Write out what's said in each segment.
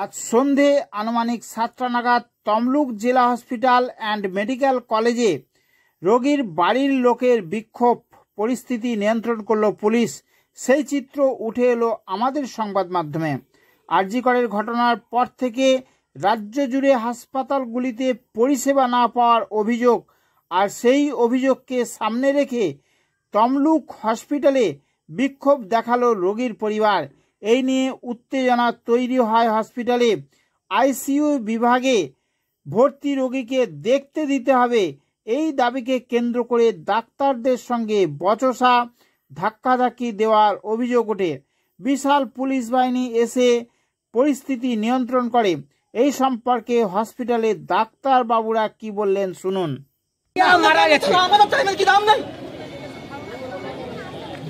আজ সন্ধে আনুমানিক 7টা নাগাদ তমলুক জেলা হসপিটাল অ্যান্ড মেডিকেল কলেজে রোগীর বাড়ির লোকের বিক্ষোভ পরিস্থিতি নিয়ন্ত্রণ করল পুলিশ। সেই চিত্র উঠে এলো আমাদের সংবাদ মাধ্যমে। আরজি করের ঘটনার পর থেকে রাজ্য জুড়ে হাসপাতালগুলিতে পরিষেবা না পাওয়ার অভিযোগ, আর সেই অভিযোগকে সামনে রেখে তমলুক হসপিটালে বিক্ষোভ দেখালো রোগীর পরিবার। এই নিয়ে উত্তেজনা তৈরি হয় হসপিটালে। আইসিইউ বিভাগে ভর্তি রোগীকে দেখতে দিতে হবে, এই দাবিকে কেন্দ্র করে ডাক্তারদের সঙ্গে বচসা ধাক্কাধাক্কি দেওয়ার অভিযোগ ওঠে। বিশাল পুলিশ বাহিনী এসে পরিস্থিতি নিয়ন্ত্রণ করে। এই সম্পর্কে হসপিটালের ডাক্তার বাবুরা কি বললেন শুনুন।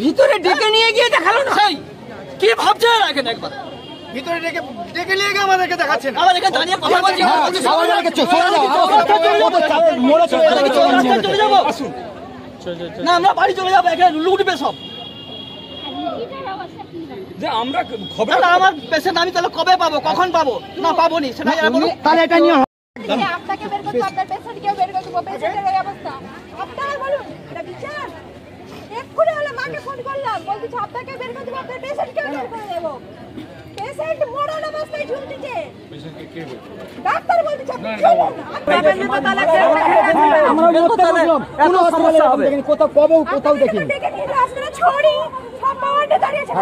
ভিতরে ডেকে নিয়ে গিয়ে দেখালো না, কি ভাবছে রাখেন একবার ভিতরে ডেকে নিয়ে গিয়ে আমাদেরকে দেখাচ্ছেন। আবার এখানে দাঁড়িয়ে কথা বলছি, চলে যাবো না, আমরা বাড়ি চলে যাবো, এখানে লুটবে সব। যে আমরা খবর আমার পেশেন্ট আমি তাহলে কবে পাবো, কখন পাবো, না পাবো নি সেটা তাহলে এটা নিয়ে আপনাকে বের করতে আপনার পেশেন্টকে বের করে দেবো। পেশেন্টের এই অবস্থা আপনারা বলুন, এটা বিচার? এক্ষুনি হলে মাকে ফোন করলাম, বলছি আপনাকে বের করে দেবো, আপনার পেশেন্টকে বের করে দেবো। পেশেন্ট মরণ অবস্থায় ঝুলছে, ডাক্তার বলছে চলুন আমরা কোথাও সমস্যা হবে কোথাও কবে কোথাও দেখি দেখে নিয়ে আসলে ছড়ি সব পাওয়াটা দাঁড়িয়েছে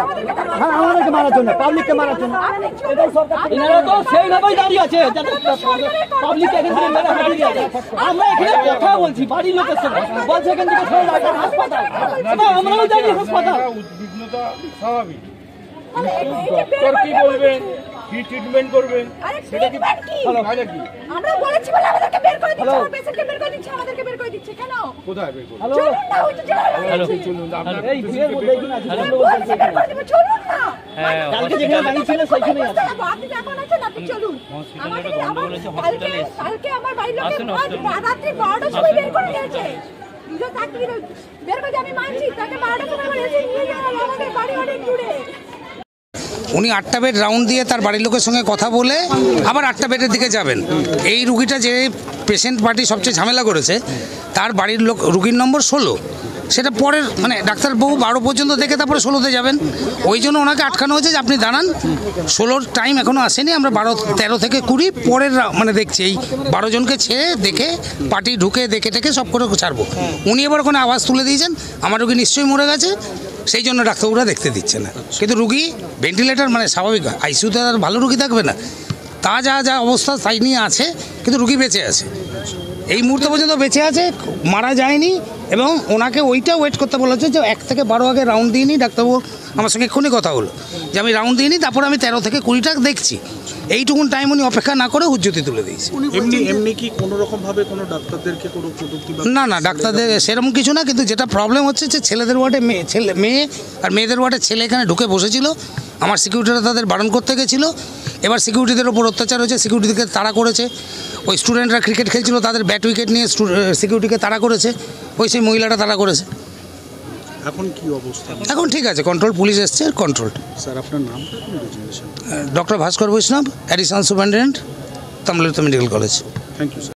আমাদেরকে মারার জন্য, পাবলিককে মারার জন্য। এটাই সরকার, এনারা তো সেইভাবেই দাঁড়িয়ে আছে যাতে পাবলিক এখান থেকে মেরে হারিয়ে যায়। আমরা এখানে কথা বলছি বাড়ির লোকের সাথে, বলছে এখান থেকে সরে যাবে হাসপাতাল, আমরাও জানি হাসপাতাল। উদ্বিগ্নতা স্বাভাবিক, ডক্টর কি বলবেন, কি ট্রিটমেন্ট করবেন, সেটা কি আমরা বলেছি বলে আমাদেরকে বের করে দিচ্ছে, আমার পেশেন্টকে বের করে দিচ্ছে, আমাদেরকে বের করে দিচ্ছে কেন? কোথায় বের করবেন? চলুন না, ওই তো হ্যালো চলুন, আপনার এই ভিড়ের মধ্যে এখানে আছে, চলুন না। কালকে যেখানে দাঁড়িয়ে ছিল সেইখানে আছে। আপনি এখন আছেন, আপনি চলুন। কালকে আমার বাড়ির লোক রাত্রি 12টার সময় বের করে দিয়েছে, বের করে আমি মানছি তাকে 12টার সময় বলেছি নিয়ে গেল আমাদের বাড়ি অনেক দূরে। উনি 8টা বেড রাউন্ড দিয়ে তার বাড়ির লোকের সঙ্গে কথা বলে আবার 8টা বেডের দিকে যাবেন। এই রুগীটা যে পেশেন্ট পার্টি সবচেয়ে ঝামেলা করেছে, তার বাড়ির লোক রুগীর নম্বর 16, সেটা পরের মানে ডাক্তারবাবু 12 পর্যন্ত দেখে তারপরে 16তে যাবেন। ওই জন্য ওনাকে আটকানো হয়েছে যে আপনি দাঁড়ান, 16র টাইম এখনও আসেনি, আমরা 13 থেকে 20 পরের মানে দেখছি এই 12 জনকে ছেড়ে দেখে পার্টি ঢুকে দেখে টেকে সব করে ছাড়বো। উনি এবার ওখানে আওয়াজ তুলে দিয়েছেন আমার রুগী নিশ্চয়ই মরে গেছে, সেই জন্য ডাক্তারবাবুরা দেখতে দিচ্ছে না। কিন্তু রুগী ভেন্টিলেটার মানে স্বাভাবিক, আইসিইউতে আর ভালো রুগী থাকবে না, তা যা অবস্থা তাই নিয়ে আছে, কিন্তু রুগী বেঁচে আছে, এই মুহূর্ত পর্যন্ত বেঁচে আছে, মারা যায়নি। এবং ওনাকে ওইটা ওয়েট করতে বলা হচ্ছে যে 1 থেকে 12 আগে রাউন্ড দিয়ে নিই। ডাক্তারবাবু আমার সঙ্গে এক্ষুনি কথা হলো যে আমি রাউন্ড দিয়ে নিই, তারপর আমি 13 থেকে 20টা দেখছি। এইটুকুন টাইম উনি অপেক্ষা না করে উজ্জ্যোতি তুলে দিয়েছে। এমনি কি কোনো রকমভাবে কোনো ডাক্তারদেরকে কোনো প্রযুক্তি না ডাক্তারদের সেরকম কিছু না, কিন্তু যেটা প্রবলেম হচ্ছে যে ছেলেদের ওয়ার্ডে মেয়ে আর মেয়েদের ওয়ার্ডে ছেলে এখানে ঢুকে বসেছিল, আমার সিকিউরিটিরা তাদের বারণ করতে গেছিলো। এবার সিকিউরিটিদের ওপর অত্যাচার হয়েছে, সিকিউরিটিকে তাড়া করেছে। ওই স্টুডেন্টরা ক্রিকেট খেলছিল, তাদের ব্যাট উইকেট নিয়ে সিকিউরিটিকে তাড়া করেছে, ওই সেই মহিলাটা তাড়া করেছে। এখন কি অবস্থা? এখন ঠিক আছে, কন্ট্রোল, পুলিশ এসছে, কন্ট্রোল। স্যার আপনার নামটা? Doctor Bhaskar Baishnab, additional superintendent, Tamluk medical college. Thank you sir.